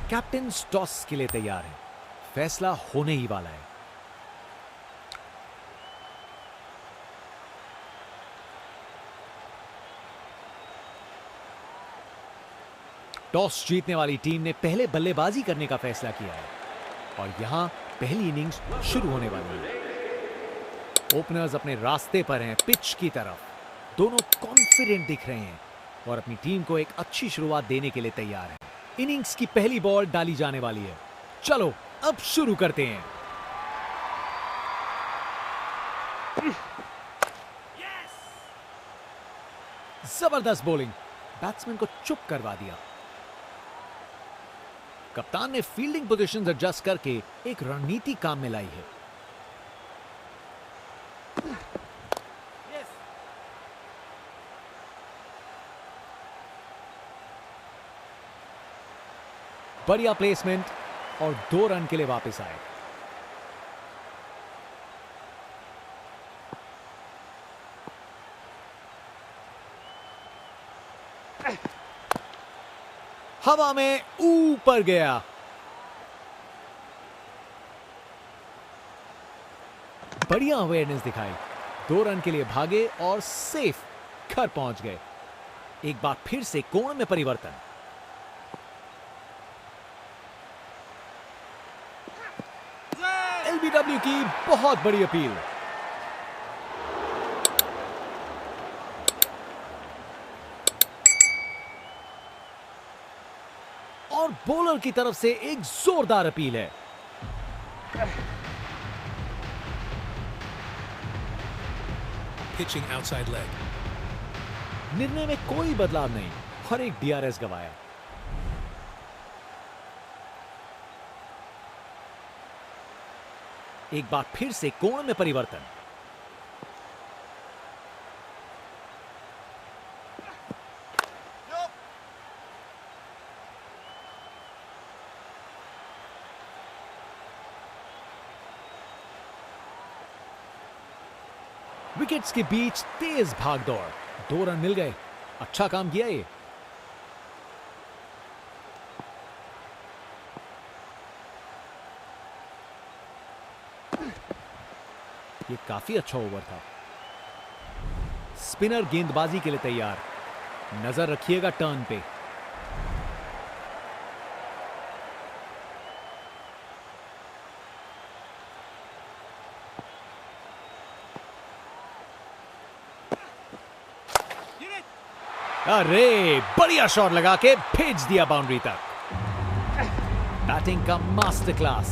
Captain toss के लिए तैयार है। फैसला होने ही वाला है। टॉस जीतने वाली टीम ने पहले बल्लेबाजी करने का फैसला किया है और यहां पहली इनिंग्स शुरू होने वाली है। ओपनर्स अपने रास्ते पर हैं पिच की तरफ। दोनों कॉन्फिडेंट दिख रहे हैं और अपनी टीम को एक अच्छी शुरुआत देने के लिए तैयार हैं। इनिंग्स की पहली बॉल डाली जाने वाली है। चलो अब शुरू करते हैं। जबरदस्त बॉलिंग, बैट्समैन को चुप करवा दिया। कप्तान ने फील्डिंग पोजीशंस एडजस्ट करके एक रणनीति काम में लाई है। बढ़िया प्लेसमेंट और 2 रन के लिए वापस आए। हवा में ऊपर गया। बढ़िया अवेयरनेस दिखाई। 2 रन के लिए भागे और सेफ घर पहुंच गए। एक बार फिर से कोण में परिवर्तन। एलबीडब्ल्यू की बहुत बड़ी अपील। और बॉलर की तरफ से एक जोरदार अपील है। Pitching outside leg. निर्णय में कोई बदलाव नहीं और एक डीआरएस गवाया। एक बार फिर से कोण में परिवर्तन। विकेट्स के बीच तेज भागदौड़। 2 रन मिल गए। अच्छा काम किया ये। ये काफी अच्छा ओवर था। स्पिनर गेंदबाजी के लिए तैयार। नजर रखिएगा टर्न पे। अरे बढ़िया शॉट लगा के भेज दिया बाउंड्री तक। बैटिंग का मास्टर क्लास।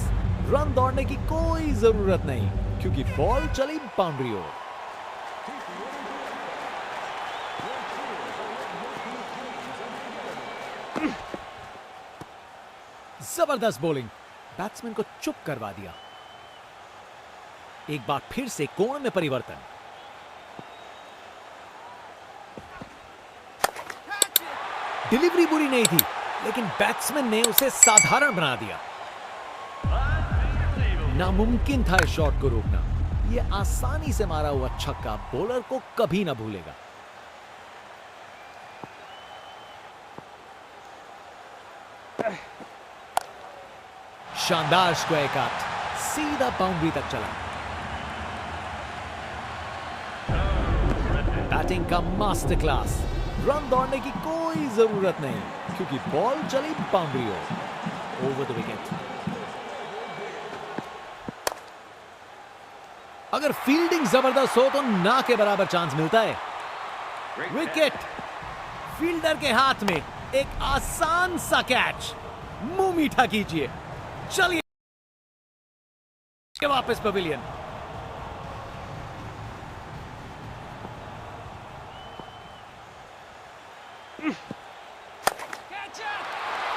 रन दौड़ने की कोई जरूरत नहीं क्योंकि बॉल चली बाउंड्री ओर। जबरदस्त बॉलिंग, बैट्समैन को चुप करवा दिया। एक बार फिर से कोण में परिवर्तन। डिलीवरी बुरी नहीं थी लेकिन बैट्समैन ने उसे साधारण बना दिया। नामुमकिन था इस शॉट को रोकना। यह आसानी से मारा हुआ छक्का बॉलर को कभी ना भूलेगा। शानदार स्क्वायर कट, सीधा बाउंड्री तक चला। बैटिंग का मास्टर क्लास। रन दौड़ने की कोई जरूरत नहीं क्योंकि बॉल चली बाउंड्री ओर। Over the wicket. अगर फील्डिंग जबरदस्त हो तो ना के बराबर चांस मिलता है। विकेट। फील्डर के हाथ में एक आसान सा कैच। मुंह मीठा कीजिए। चलिए वापस पवेलियन।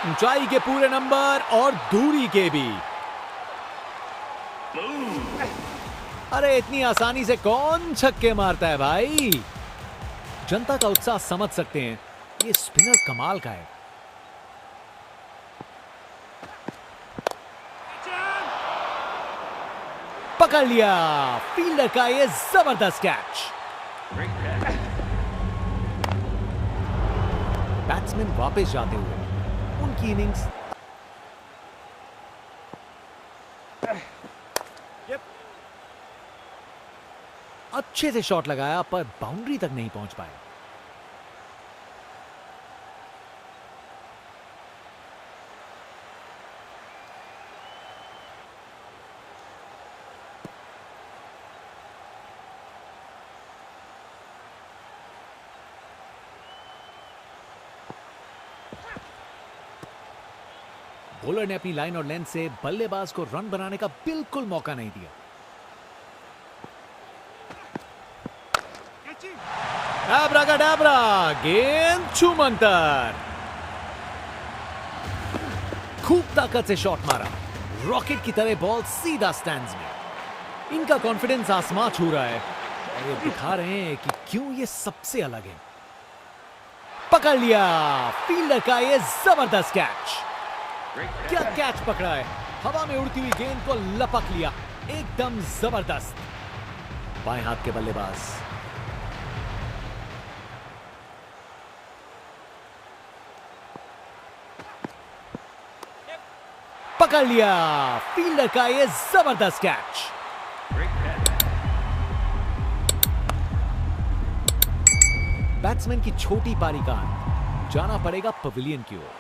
ऊंचाई के पूरे नंबर और दूरी के भी। अरे इतनी आसानी से कौन छक्के मारता है भाई। जनता का उत्साह समझ सकते हैं। ये स्पिनर कमाल का है। पकड़ लिया फील्डर का ये जबरदस्त कैच। बैट्समैन वापस जाते हुए उनकी इनिंग्स अच्छे से शॉट लगाया पर बाउंड्री तक नहीं पहुंच पाए। बॉलर ने अपनी लाइन और लेंथ से बल्लेबाज को रन बनाने का बिल्कुल मौका नहीं दिया। एब्राकाडाब्रा, गेंद छूमंतर। खूब ताकत से शॉट मारा, रॉकेट की तरह बॉल सीधा स्टैंड्स में। इनका कॉन्फिडेंस आसमां छू रहा है और ये दिखा रहे हैं कि क्यों ये सबसे अलग है। पकड़ लिया फील्डर का ये जबरदस्त कैच। क्या कैच पकड़ा है, हवा में उड़ती हुई गेंद को लपक लिया, एकदम जबरदस्त। बाएं हाथ के बल्लेबाज पकड़ लिया फील्डर का ये जबरदस्त कैच। बैट्समैन की छोटी पारी का अंत, जाना पड़ेगा पवेलियन की ओर।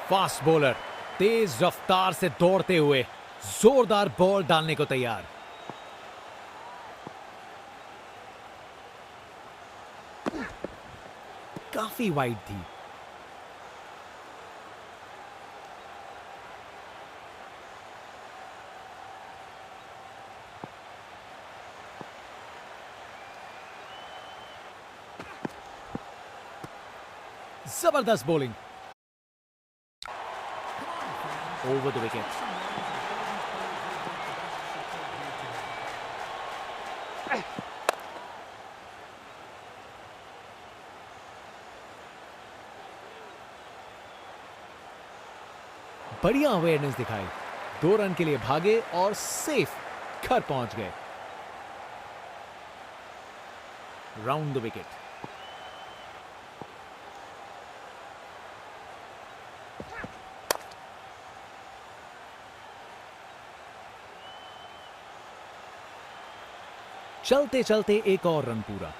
फास्ट बॉलर तेज रफ्तार से दौड़ते हुए जोरदार बॉल डालने को तैयार। काफी वाइड थी। जबरदस्त बॉलिंग ओवर द विकेट। बढ़िया अवेयरनेस दिखाई, 2 रन के लिए भागे और सेफ घर पहुंच गए। Round the wicket. चलते चलते एक और रन पूरा।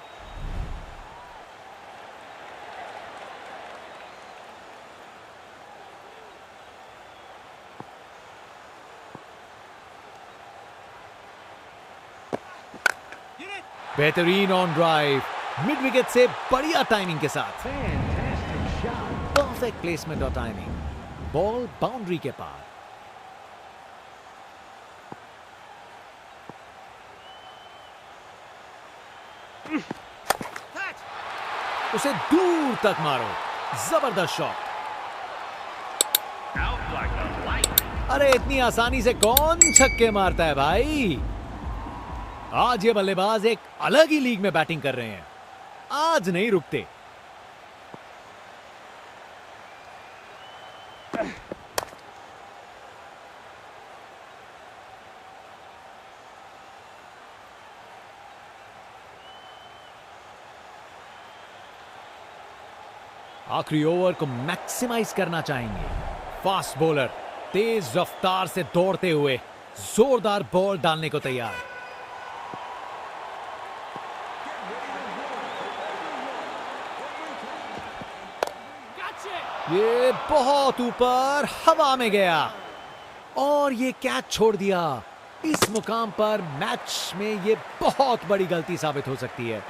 बेहतरीन ऑन ड्राइव, मिड विकेट से बढ़िया टाइमिंग के साथ। परफेक्ट प्लेसमेंट और टाइमिंग, बॉल बाउंड्री के पार। उसे दूर तक मारो, जबरदस्त शॉट। अरे इतनी आसानी से कौन छक्के मारता है भाई। आज ये बल्लेबाज एक अलग ही लीग में बैटिंग कर रहे हैं, आज नहीं रुकते। आखिरी ओवर को मैक्सिमाइज करना चाहेंगे। फास्ट बॉलर तेज रफ्तार से दौड़ते हुए जोरदार बॉल डालने को तैयार। ये बहुत ऊपर हवा में गया और ये कैच छोड़ दिया। इस मुकाम पर मैच में ये बहुत बड़ी गलती साबित हो सकती है।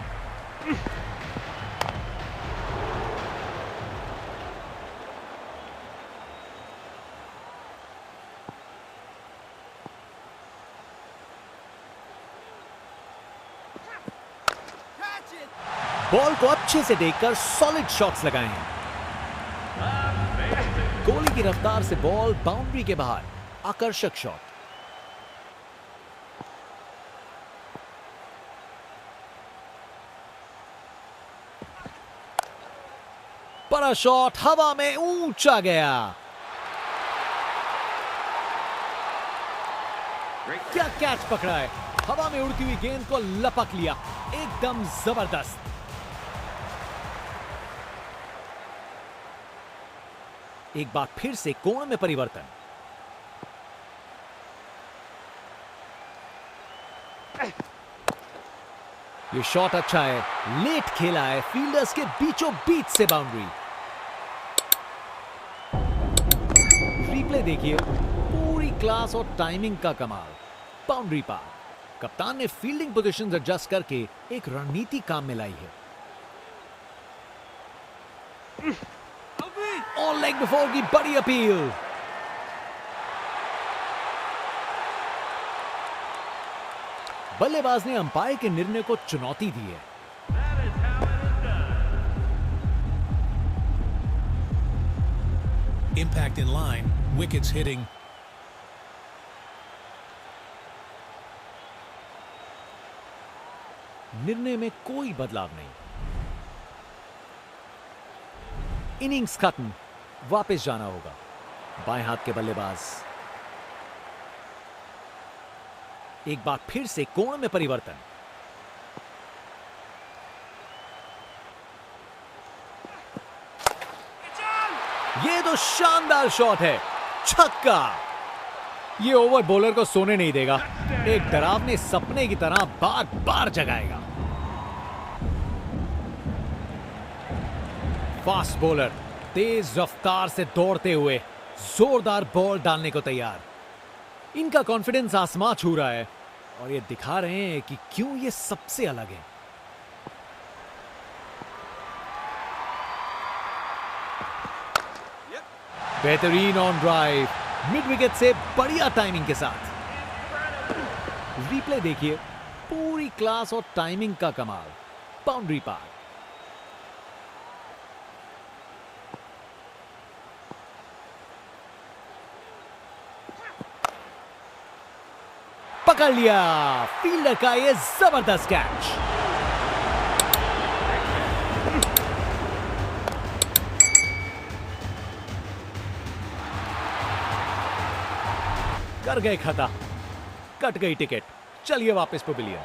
बॉल को अच्छे से देखकर सॉलिड शॉट्स लगाए हैं। गोली की रफ्तार से बॉल बाउंड्री के बाहर, आकर्षक शॉट। बड़ा शॉट हवा में ऊंचा गया। क्या कैच पकड़ा है, हवा में उड़ती हुई गेंद को लपक लिया, एकदम जबरदस्त। एक बार फिर से कोण में परिवर्तन। ये शॉट अच्छा है, लेट खेला है, फील्डर्स के बीचों बीच से बाउंड्री। रिप्ले देखिए, पूरी क्लास और टाइमिंग का कमाल। बाउंड्री पार। कप्तान ने फील्डिंग पोजीशंस एडजस्ट करके एक रणनीति काम में लाई है। ऑन लेग बिफोर की बड़ी अपील। बल्लेबाज ने अंपायर के निर्णय को चुनौती दी है। Impact in line, wickets hitting. निर्णय में कोई बदलाव नहीं। इनिंग्स खत्म, वापस जाना होगा। बाएं हाथ के बल्लेबाज एक बार फिर से कोण में परिवर्तन। ये तो शानदार शॉट है, छक्का। ये ओवर बॉलर को सोने नहीं देगा, एक डरावने सपने की तरह बार बार जगाएगा। फास्ट बॉलर तेज रफ्तार से दौड़ते हुए जोरदार बॉल डालने को तैयार। इनका कॉन्फिडेंस आसमां छू रहा है और ये दिखा रहे हैं कि क्यों ये सबसे अलग है। बेहतरीन ऑन ड्राइव, मिड विकेट से बढ़िया टाइमिंग के साथ। रिप्ले देखिए, पूरी क्लास और टाइमिंग का कमाल। बाउंड्री पार। पकड़ लिया, फील्डर का ये जबरदस्त कैच। कर गए खता, कट गई टिकट। चलिए वापस पवेलियन।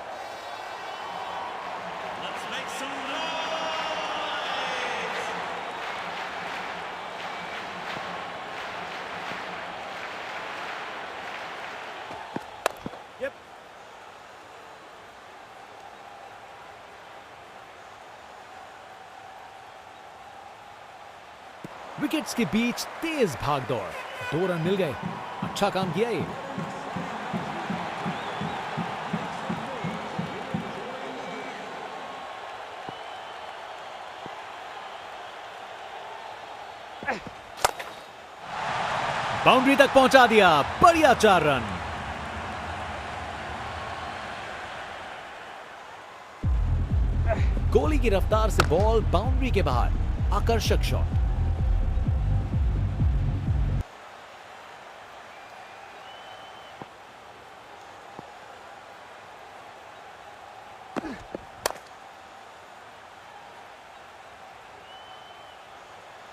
विकेट्स के बीच तेज भाग दौड़, 2 रन मिल गए। अच्छा काम किया ये। बाउंड्री तक पहुंचा दिया, बढ़िया 4 रन। गोली की रफ्तार से बॉल बाउंड्री के बाहर, आकर्षक शॉट।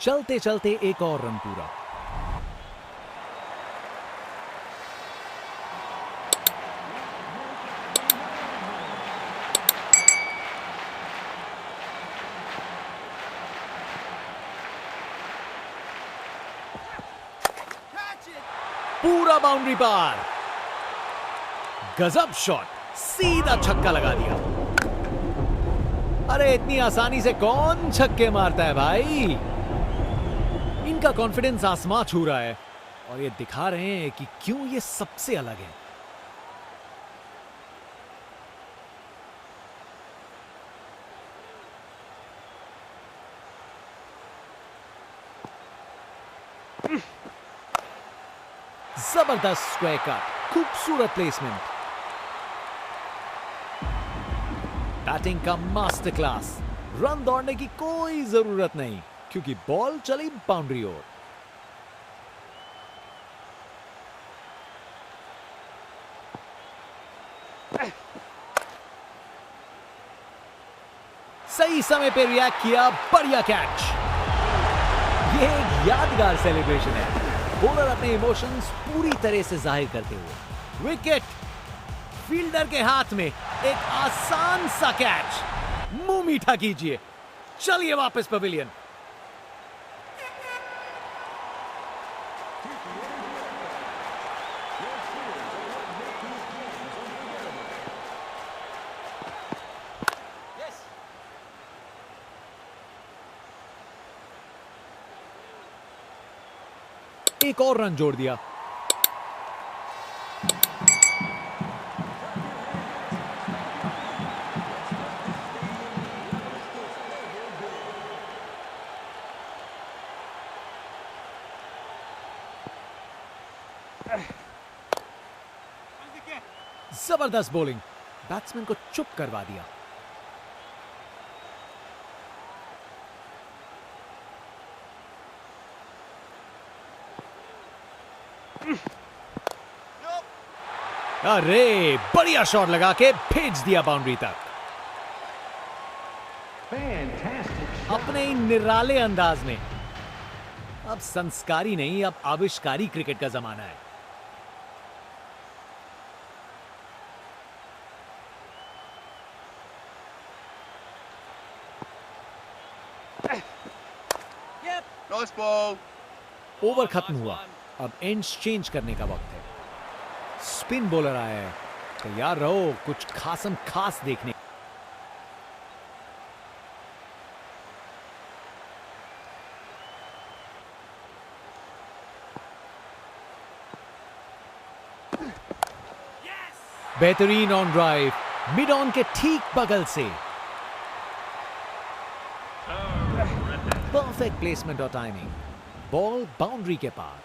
चलते चलते एक और रन पूरा। पूरा बाउंड्री पार, गजब शॉट, सीधा छक्का लगा दिया। अरे इतनी आसानी से कौन छक्के मारता है भाई। इनका कॉन्फिडेंस आसमां छू रहा है और ये दिखा रहे हैं कि क्यों ये सबसे अलग है। जबरदस्त स्क्वायर कट, खूबसूरत प्लेसमेंट। बैटिंग का मास्टर क्लास। रन दौड़ने की कोई जरूरत नहीं क्योंकि बॉल चली बाउंड्री ओर। सही समय पे रिएक्ट किया, बढ़िया कैच। ये एक यादगार सेलिब्रेशन है, बॉलर अपने इमोशंस पूरी तरह से जाहिर करते हुए। विकेट, फील्डर के हाथ में एक आसान सा कैच। मुंह मीठा कीजिए, चलिए वापस पवेलियन। एक और रन जोड़ दिया। जबरदस्त बॉलिंग, बैट्समैन को चुप करवा दिया। अरे बढ़िया शॉट लगा के भेज दिया बाउंड्री तक। अपने ही निराले अंदाज में। अब संस्कारी नहीं, अब आविष्कारी क्रिकेट का जमाना है। Nice ball. ओवर खत्म हुआ, अब एंड्स चेंज करने का वक्त है। स्पिन बॉलर आया है, तैयार रहो कुछ खासम खास देखने। बेहतरीन ऑन ड्राइव, मिड ऑन के ठीक बगल से। परफेक्ट प्लेसमेंट और टाइमिंग, बॉल बाउंड्री के पार।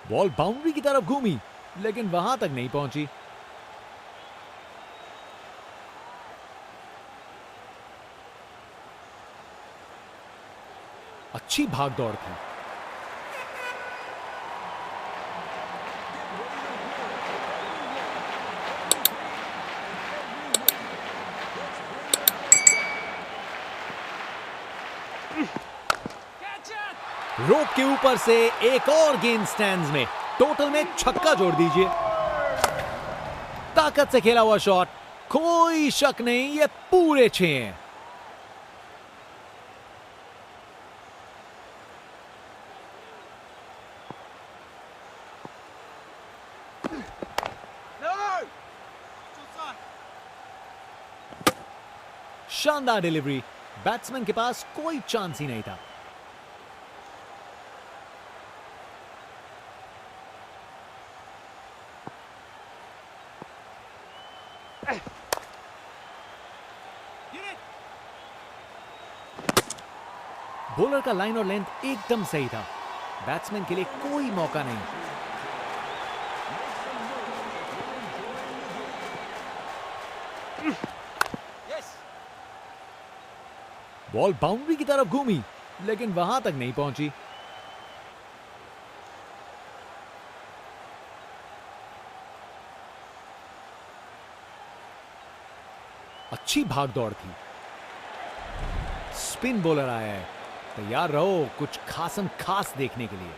बॉल बाउंड्री की तरफ घूमी, लेकिन वहां तक नहीं पहुंची। अच्छी भाग दौड़ थी। रोक के ऊपर से एक और गेंद स्टैंड्स में, टोटल में छक्का जोड़ दीजिए। ताकत से खेला हुआ शॉट, कोई शक नहीं ये पूरे 6 हैं। शानदार डिलीवरी, बैट्समैन के पास कोई चांस ही नहीं था। बॉलर का लाइन और लेंथ एकदम सही था, बैट्समैन के लिए कोई मौका नहीं। बॉल बाउंड्री की तरफ घूमी, लेकिन वहां तक नहीं पहुंची। अच्छी भाग दौड़ थी। स्पिन बॉलर आया है, तैयार रहो कुछ खासम खास देखने के लिए।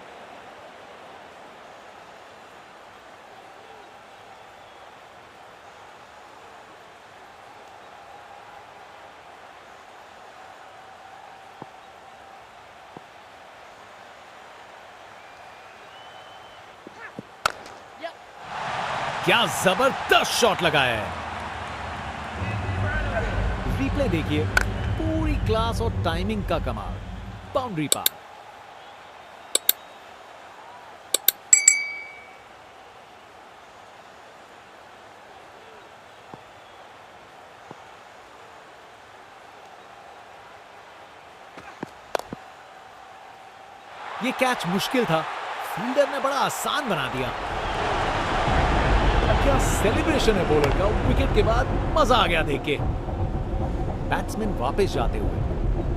क्या जबरदस्त शॉट लगाया है। रिप्ले देखिए, पूरी क्लास और टाइमिंग का कमाल। बाउंड्री पार। ये कैच मुश्किल था, फील्डर ने बड़ा आसान बना दिया। क्या सेलिब्रेशन है बॉलर का, विकेट के बाद मजा आ गया देख के। बैट्समैन वापस जाते हुए,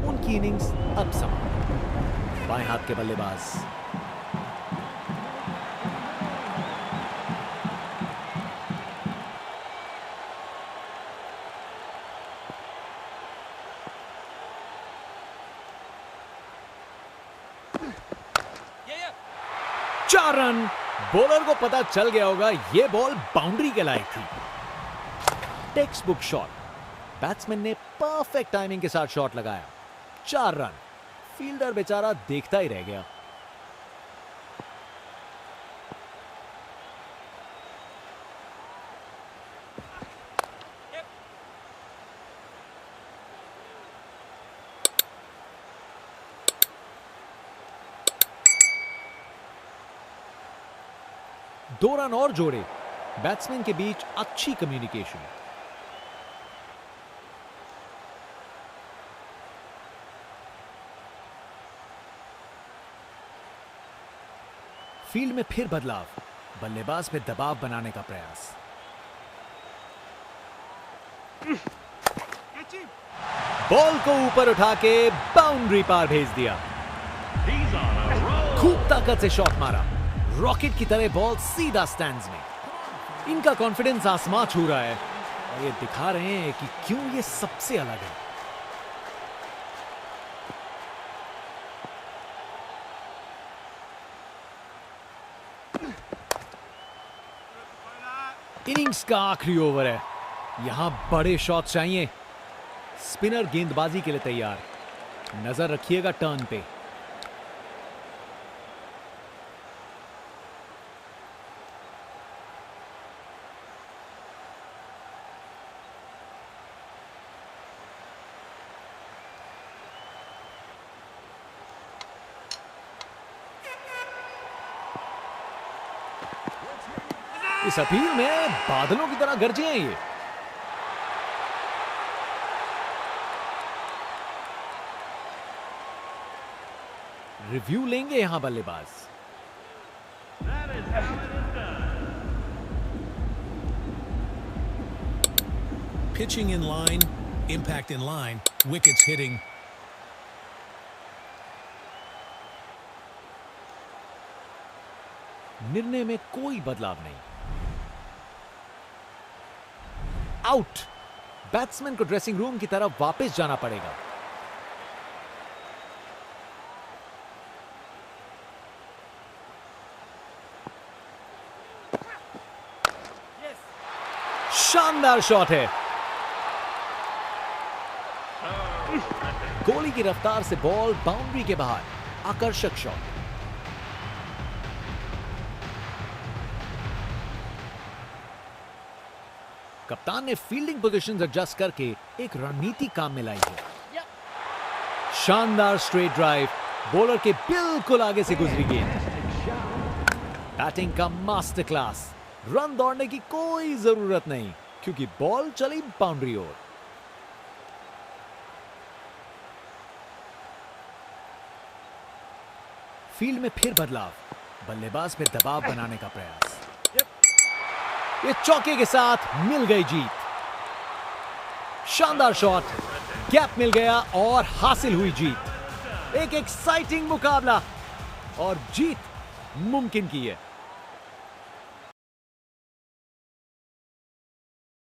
उनकी इनिंग्स अब समाप्त। बाएं हाथ के बल्लेबाज चार रन। बॉलर को पता चल गया होगा ये बॉल बाउंड्री के लायक थी। टेक्स्ट बुक शॉट, बैट्समैन ने परफेक्ट टाइमिंग के साथ शॉट लगाया। 4 रन। फील्डर बेचारा देखता ही रह गया। दो रन और जोड़े। बैट्समैन के बीच अच्छी कम्युनिकेशन। फील्ड में फिर बदलाव। बल्लेबाज पे दबाव बनाने का प्रयास। बॉल को ऊपर उठा के बाउंड्री पार भेज दिया। खूब ताकत से शॉट मारा। रॉकेट की तरह बॉल सीधा स्टैंड्स में। इनका कॉन्फिडेंस आसमां छू रहा है और ये दिखा रहे हैं कि क्यों ये सबसे अलग है। इनिंग्स का आखिरी ओवर है। यहां बड़े शॉट चाहिए। स्पिनर गेंदबाजी के लिए तैयार। नजर रखिएगा टर्न पे। इस अपील में बादलों की तरह गरजे हैं ये। रिव्यू लेंगे यहां बल्लेबाज। Pitching in line, impact in line, wickets hitting. निर्णय में कोई बदलाव नहीं। आउट। बैट्समैन को ड्रेसिंग रूम की तरफ वापस जाना पड़ेगा। शानदार शॉट है। गोली की रफ्तार से बॉल बाउंड्री के बाहर। आकर्षक शॉट। कप्तान ने फील्डिंग पोजीशंस एडजस्ट करके एक रणनीति काम में लाई है। शानदार स्ट्रेट ड्राइव। बॉलर के बिल्कुल आगे से गुजरी गेंद। बैटिंग का मास्टर क्लास। रन दौड़ने की कोई जरूरत नहीं क्योंकि बॉल चली बाउंड्री ओर। फील्ड में फिर बदलाव। बल्लेबाज पे दबाव बनाने का प्रयास। ये चौके के साथ मिल गई जीत। शानदार शॉट। गैप मिल गया और हासिल हुई जीत। एक एक्साइटिंग मुकाबला और जीत मुमकिन की है।